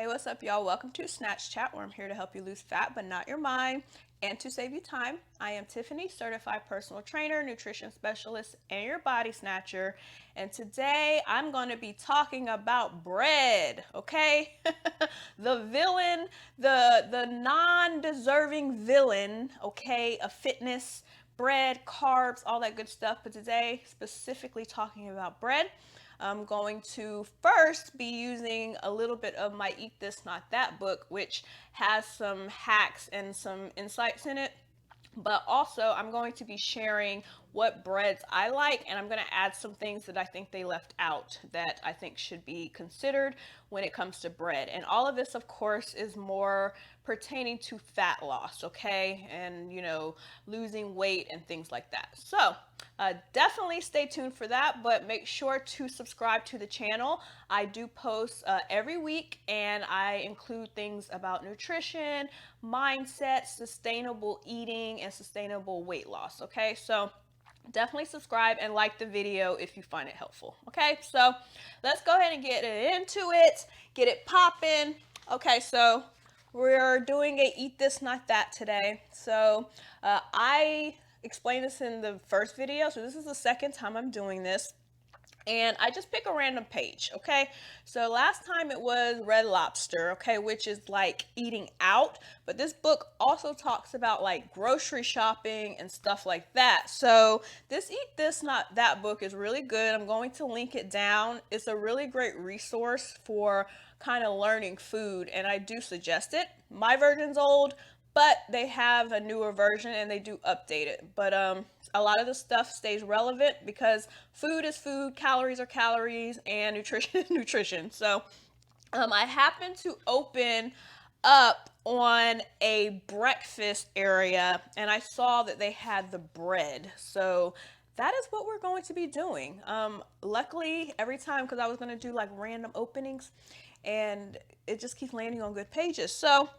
Hey, what's up, y'all? Welcome to Snatch Chat, where I'm here to help you lose fat but not your mind and to save you time. I am Tiffany, certified personal trainer, nutrition specialist, and your body snatcher. And today I'm going to be talking about bread, okay? The villain, the non-deserving villain, okay, of fitness, bread, carbs, all that good stuff. But today, specifically talking about bread. I'm going to first be using a little bit of my Eat This Not That book, which has some hacks and some insights in it. But also, I'm going to be sharing what breads I like, and I'm going to add some things that I think they left out that I think should be considered when it comes to bread. And all of this, of course, is more pertaining to fat loss, okay? And, losing weight and things like that. So, definitely stay tuned for that, but make sure to subscribe to the channel. I do post every week, and I include things about nutrition, mindset, sustainable eating, and sustainable weight loss. Okay, so definitely subscribe and like the video if you find it helpful. Okay, so let's go ahead and get into it, get it popping. Okay, so we're doing a Eat This Not That today. So I explained this in the first video, so this is the second time I'm doing this. And I just pick a random page, okay? So last time it was Red Lobster, okay, which is like eating out, but this book also talks about like grocery shopping and stuff like that. So this Eat This Not That book is really good. I'm going to link it down. It's a really great resource for kind of learning food, and I do suggest it. My version's old, but they have a newer version and they do update it. But a lot of the stuff stays relevant because food is food, calories are calories, and nutrition is nutrition. So I happened to open up on a breakfast area and I saw that they had the bread. So that is what we're going to be doing. Luckily, every time, because I was going to do like random openings and it just keeps landing on good pages. So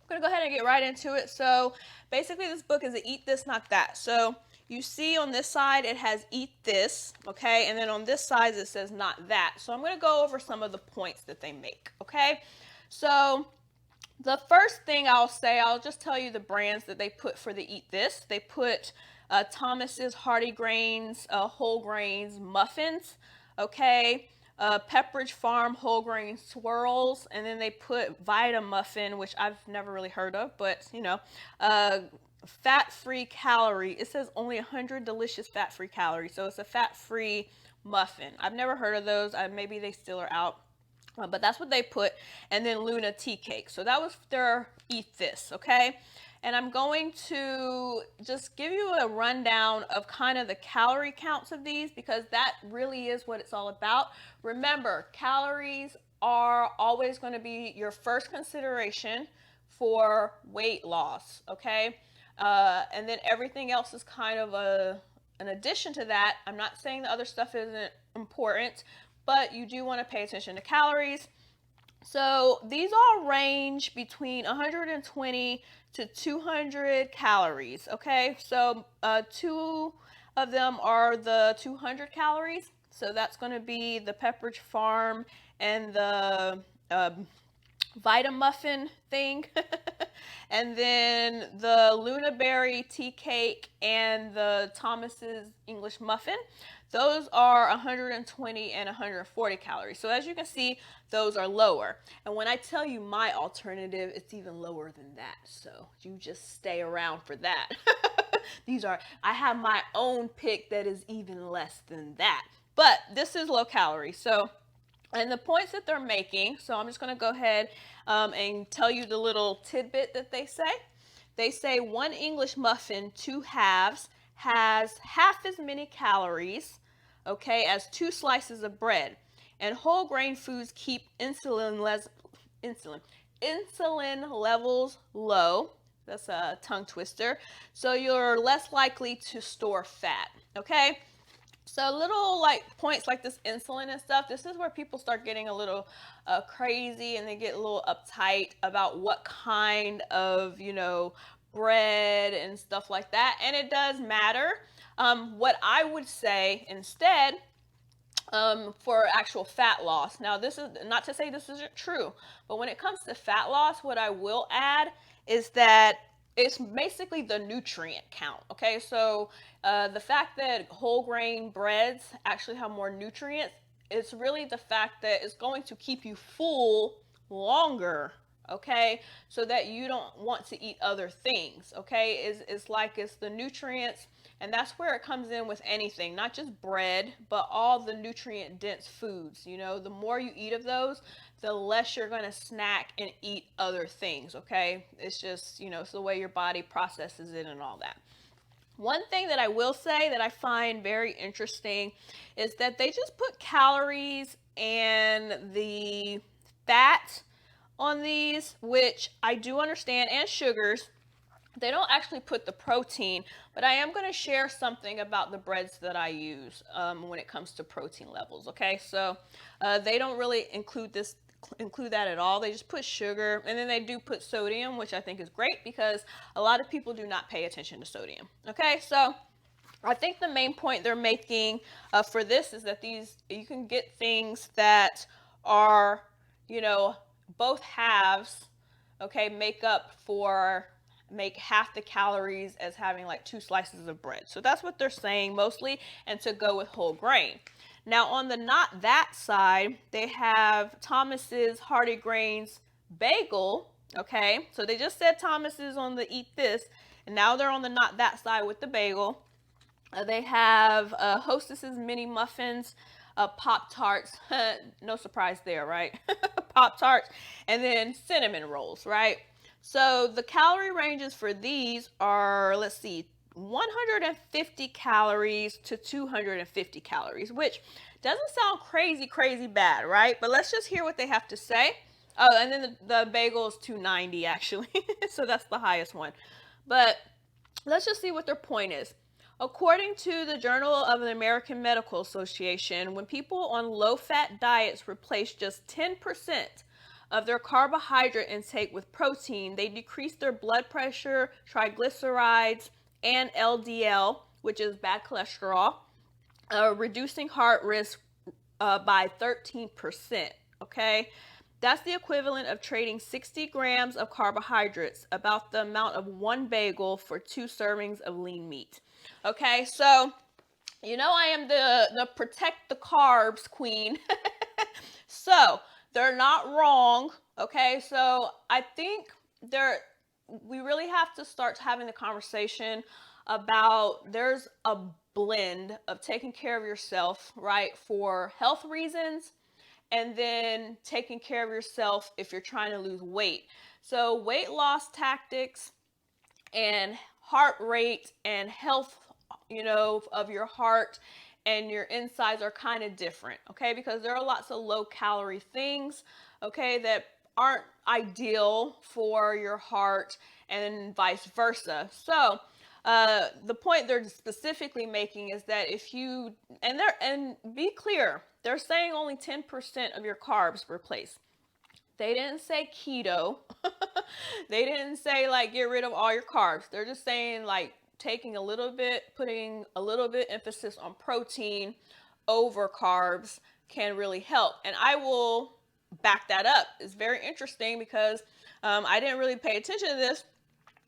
I'm gonna go ahead and get right into it. So basically this book is a Eat This Not That. So you see on this side it has Eat This, okay, and then on this side it says Not That. So I'm gonna go over some of the points that they make, okay? So the first thing I'll say, I'll just tell you the brands that they put for the Eat This. They put Thomas's Hearty Grains, whole grains muffins, okay, Pepperidge Farm whole grain swirls, and then they put Vita Muffin, which I've never really heard of, but fat-free calorie. It says only 100 delicious fat-free calories, so it's a fat-free muffin. I've never heard of those. Maybe they still are out. But that's what they put. And then Luna tea cake. So that was their Eat This, okay? And I'm going to just give you a rundown of kind of the calorie counts of these because that really is what it's all about. Remember, calories are always going to be your first consideration for weight loss, okay? And then everything else is kind of an addition to that. I'm not saying the other stuff isn't important, but you do want to pay attention to calories. So these all range between 120 to 200 calories, okay? So two of them are the 200 calories. So that's going to be the Pepperidge Farm and the Vita Muffin thing. And then the Luna Berry tea cake and the Thomas's English muffin. Those are 120 and 140 calories. So as you can see, those are lower. And when I tell you my alternative, it's even lower than that. So you just stay around for that. I have my own pick that is even less than that. But this is low calorie. So, and the points that they're making, so I'm just going to go ahead and tell you the little tidbit that they say. They say one English muffin, 2 halves, has half as many calories, okay, as 2 slices of bread. And whole grain foods keep insulin levels low. That's a tongue twister. So you're less likely to store fat, okay? So little like points like this insulin and stuff, this is where people start getting a little crazy and they get a little uptight about what kind of, bread and stuff like that. And it does matter. What I would say instead for actual fat loss. Now, this is not to say this isn't true, but when it comes to fat loss, what I will add is that it's basically the nutrient count. Okay, so the fact that whole grain breads actually have more nutrients, it's really the fact that it's going to keep you full longer. Okay, so that you don't want to eat other things. Okay, it's like it's the nutrients, and that's where it comes in with anything, not just bread, but all the nutrient dense foods. You know, the more you eat of those, the less you're going to snack and eat other things. Okay, it's just, you know, it's the way your body processes it and all that. One thing that I will say that I find very interesting is that they just put calories and the fat on these, which I do understand, and sugars. They don't actually put the protein, but I am going to share something about the breads that I use when it comes to protein levels. Okay, so they don't really include that at all. They just put sugar, and then they do put sodium, which I think is great because a lot of people do not pay attention to sodium. Okay, so I think the main point they're making for this is that these, you can get things that are, you know, both halves, okay, make half the calories as having like two slices of bread. So that's what they're saying mostly, and to go with whole grain. Now on the not that side, they have Thomas's Hearty Grains bagel. Okay, so they just said Thomas's on the eat this, and now they're on the not that side with the bagel. They have Hostess's mini muffins, Pop Tarts. No surprise there, right? Pop Tarts, and then cinnamon rolls, right? So the calorie ranges for these are, let's see, 150 calories to 250 calories, which doesn't sound crazy bad, right? But let's just hear what they have to say. Oh, and then the bagel is 290 actually, so that's the highest one. But let's just see what their point is. According to the Journal of the American Medical Association, when people on low-fat diets replace just 10% of their carbohydrate intake with protein, they decrease their blood pressure, triglycerides, and LDL, which is bad cholesterol, reducing heart risk by 13%. Okay, that's the equivalent of trading 60 grams of carbohydrates, about the amount of one bagel, for 2 servings of lean meat. Okay, so you know I am the protect the carbs queen. So they're not wrong. Okay, so I think we really have to start having the conversation about there's a blend of taking care of yourself, right, for health reasons, and then taking care of yourself if you're trying to lose weight. So weight loss tactics and heart rate and health, you know, of your heart and your insides are kind of different, okay? Because there are lots of low calorie things, okay, that aren't ideal for your heart and vice versa. So the point they're specifically making is that if you, and be clear, they're saying only 10% of your carbs replace. They didn't say keto. They didn't say like get rid of all your carbs. They're just saying like taking a little bit, putting a little bit emphasis on protein over carbs can really help. And I will back that up. It's very interesting because I didn't really pay attention to this,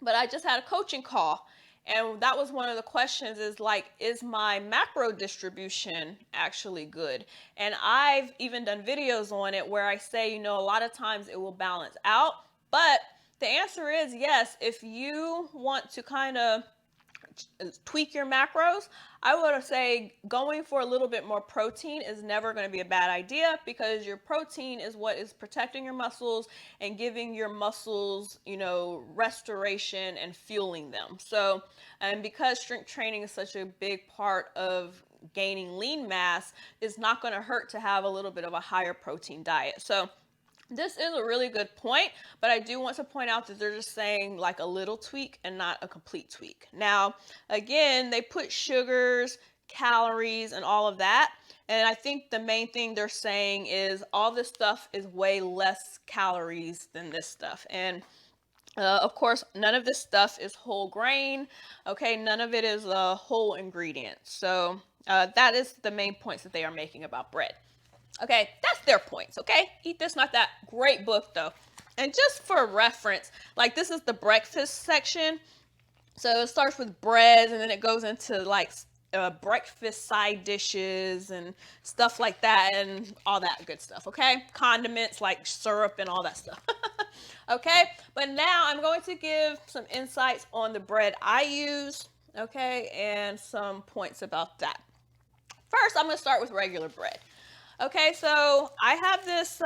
but I just had a coaching call, and that was one of the questions, is like, is my macro distribution actually good? And I've even done videos on it where I say, you know, a lot of times it will balance out, but the answer is yes. If you want to kind of tweak your macros, I would say going for a little bit more protein is never going to be a bad idea, because your protein is what is protecting your muscles and giving your muscles, you know, restoration and fueling them. So, and because strength training is such a big part of gaining lean mass, it's not going to hurt to have a little bit of a higher protein diet. So this is a really good point, but I do want to point out that they're just saying like a little tweak and not a complete tweak. Now, again, they put sugars, calories, and all of that. And I think the main thing they're saying is all this stuff is way less calories than this stuff. And of course, none of this stuff is whole grain. Okay, none of it is a whole ingredient. So That is the main points that they are making about bread. Okay, that's their points, okay? Eat This, Not That. Great book, though. And just for reference, like this is the breakfast section. So it starts with breads and then it goes into like breakfast side dishes and stuff like that and all that good stuff, okay? Condiments like syrup and all that stuff. Okay, but now I'm going to give some insights on the bread I use, okay, and some points about that. First, I'm going to start with regular bread. Okay, so I have this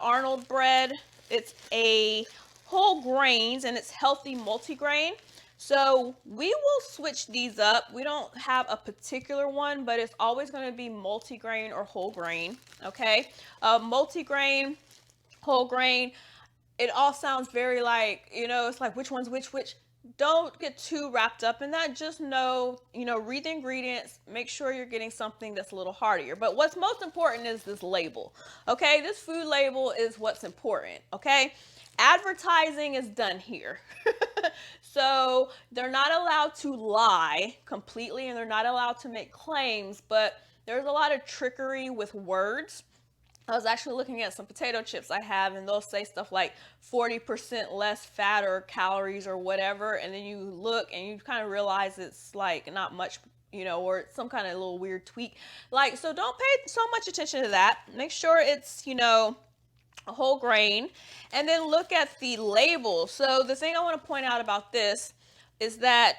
Arnold bread. It's a whole grains and it's healthy multigrain. So we will switch these up. We don't have a particular one, but it's always going to be multigrain or whole grain. Okay, multigrain, whole grain. It all sounds very like, it's like which one's which. Don't get too wrapped up in that. Just know, read the ingredients, make sure you're getting something that's a little heartier. But what's most important is this label. Okay, this food label is what's important. Okay, advertising is done here. So they're not allowed to lie completely and they're not allowed to make claims, but there's a lot of trickery with words. I was actually looking at some potato chips I have, and they'll say stuff like 40% less fat or calories or whatever, and then you look and you kind of realize it's like not much, or it's some kind of little weird tweak. Like, so don't pay so much attention to that. Make sure it's, a whole grain, and then look at the label. So the thing I want to point out about this is that,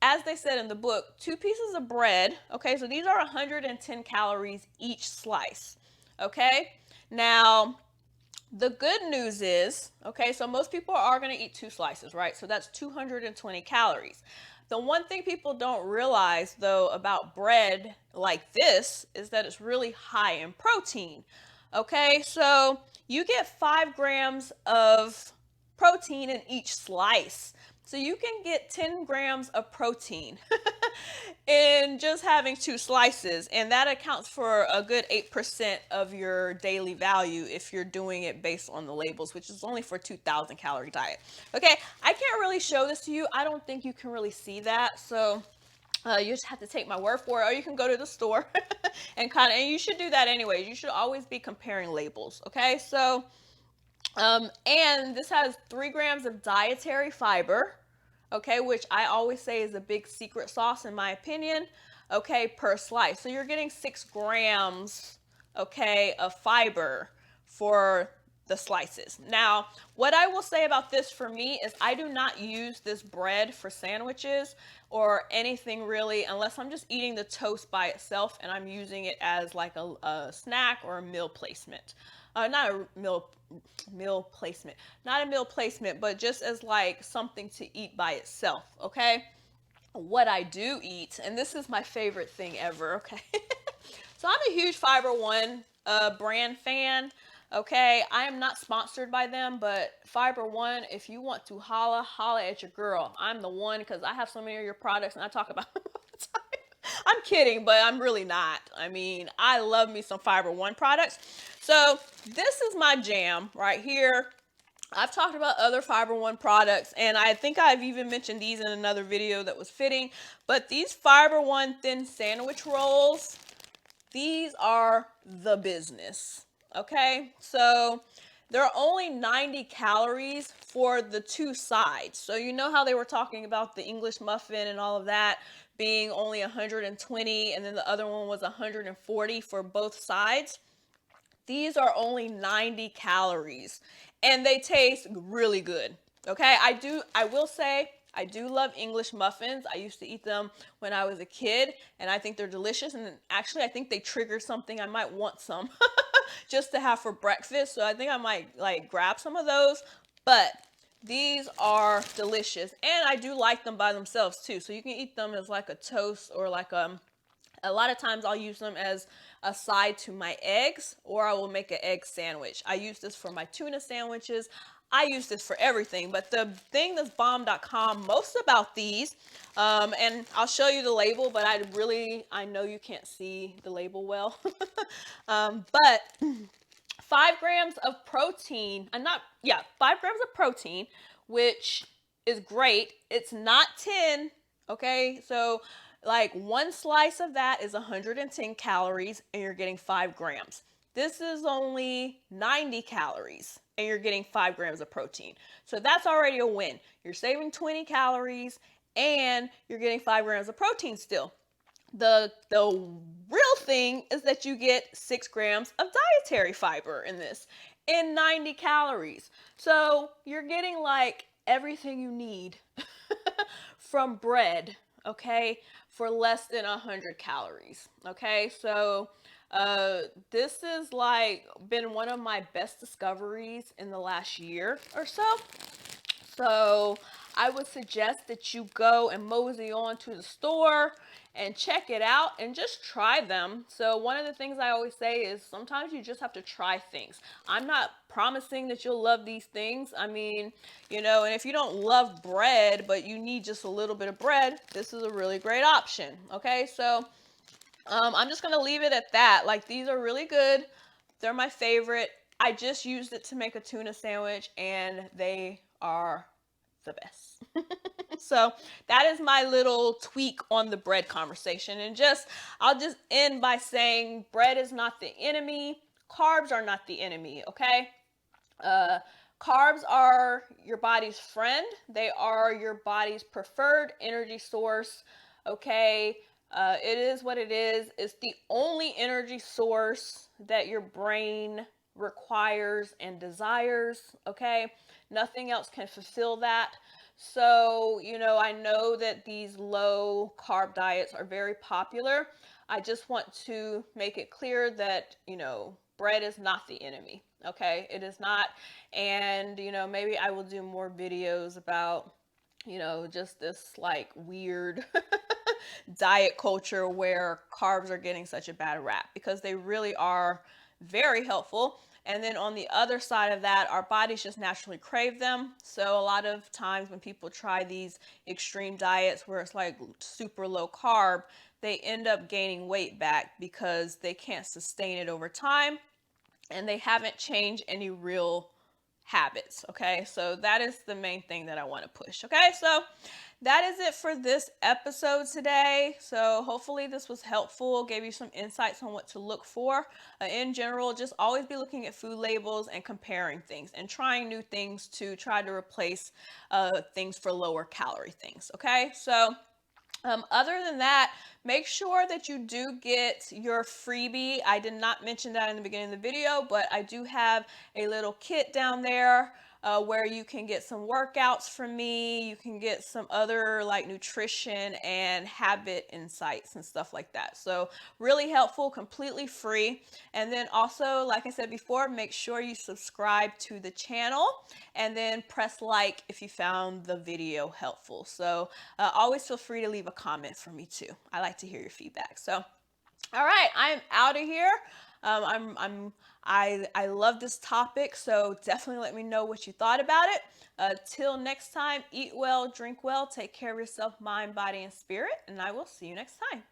as they said in the book, 2 pieces of bread, okay, so these are 110 calories each slice. Okay, now the good news is, okay, so most people are going to eat 2 slices, right? So that's 220 calories. The one thing people don't realize, though, about bread like this is that it's really high in protein. Okay, so you get 5 grams of protein in each slice. So you can get 10 grams of protein in just having 2 slices, and that accounts for a good 8% of your daily value if you're doing it based on the labels, which is only for 2,000 calorie diet. Okay, I can't really show this to you. I don't think you can really see that, so you just have to take my word for it, or you can go to the store and you should do that anyways. You should always be comparing labels, okay? So, and this has 3 grams of dietary fiber, okay, which I always say is a big secret sauce in my opinion, okay, per slice. So you're getting 6 grams, okay, of fiber for the slices. Now, what I will say about this for me is I do not use this bread for sandwiches or anything really, unless I'm just eating the toast by itself and I'm using it as like a snack or a meal placement. Not a meal placement, but just as like something to eat by itself, okay? What I do eat, and this is my favorite thing ever, okay? So I'm a huge Fiber One brand fan, okay? I am not sponsored by them, but Fiber One, if you want to holla at your girl. I'm the one, because I have so many of your products and I talk about them all the time. I'm kidding, but I'm really not. I mean, I love me some Fiber One products. So this is my jam right here. I've talked about other Fiber One products, and I think I've even mentioned these in another video that was fitting, but these Fiber One thin sandwich rolls, these are the business, okay? So they're only 90 calories for the 2 sides. So you know how they were talking about the English muffin and all of that being only 120, and then the other one was 140 for both sides? These are only 90 calories and they taste really good. Okay, I will say I do love English muffins. I used to eat them when I was a kid and I think they're delicious, and actually I think they trigger something. I might want some just to have for breakfast. So I think I might like grab some of those, but these are delicious and I do like them by themselves too. So you can eat them as like a toast or like a lot of times I'll use them as a side to my eggs, or I will make an egg sandwich. I use this for my tuna sandwiches. I use this for everything. But the thing that's bomb.com most about these, and I'll show you the label, but I know you can't see the label well. But 5 grams of protein, 5 grams of protein, which is great. It's not 10, okay? So Like one slice of that is 110 calories and you're getting 5 grams. This is only 90 calories and you're getting 5 grams of protein. So that's already a win. You're saving 20 calories and you're getting 5 grams of protein still. The real thing is that you get 6 grams of dietary fiber in this in 90 calories. So you're getting like everything you need from bread, okay, for less than 100 calories. Okay, so this is like been one of my best discoveries in the last year or so. So I would suggest that you go and mosey on to the store and check it out and just try them. So one of the things I always say is sometimes you just have to try things. I'm not promising that you'll love these things. I mean, and if you don't love bread, but you need just a little bit of bread, this is a really great option. Okay, so I'm just going to leave it at that. Like, these are really good. They're my favorite. I just used it to make a tuna sandwich and they are the best. So that is my little tweak on the bread conversation. And I'll just end by saying bread is not the enemy. Carbs are not the enemy, okay? Carbs are your body's friend. They are your body's preferred energy source, okay? It is what it is. It's the only energy source that your brain requires and desires, okay? Nothing else can fulfill that. So, I know that these low carb diets are very popular. I just want to make it clear that, bread is not the enemy, okay? It is not. And, maybe I will do more videos about, just this like weird diet culture where carbs are getting such a bad rap, because they really are very helpful. And then on the other side of that, our bodies just naturally crave them. So a lot of times when people try these extreme diets where it's like super low carb, they end up gaining weight back because they can't sustain it over time and they haven't changed any real habits. Okay, so that is the main thing that I want to push. Okay, so that is it for this episode today. So hopefully this was helpful, gave you some insights on what to look for. In general, just always be looking at food labels and comparing things and trying new things to try to replace things for lower calorie things. Okay, so other than that, make sure that you do get your freebie. I did not mention that in the beginning of the video, but I do have a little kit down there where you can get some workouts from me. You can get some other like nutrition and habit insights and stuff like that. So really helpful, completely free. And then also, like I said before, make sure you subscribe to the channel and then press like if you found the video helpful. So always feel free to leave a comment for me too. I like to hear your feedback. So, all right, I'm out of here. I love this topic, so definitely let me know what you thought about it. Till next time, eat well, drink well, take care of yourself, mind, body, and spirit, and I will see you next time.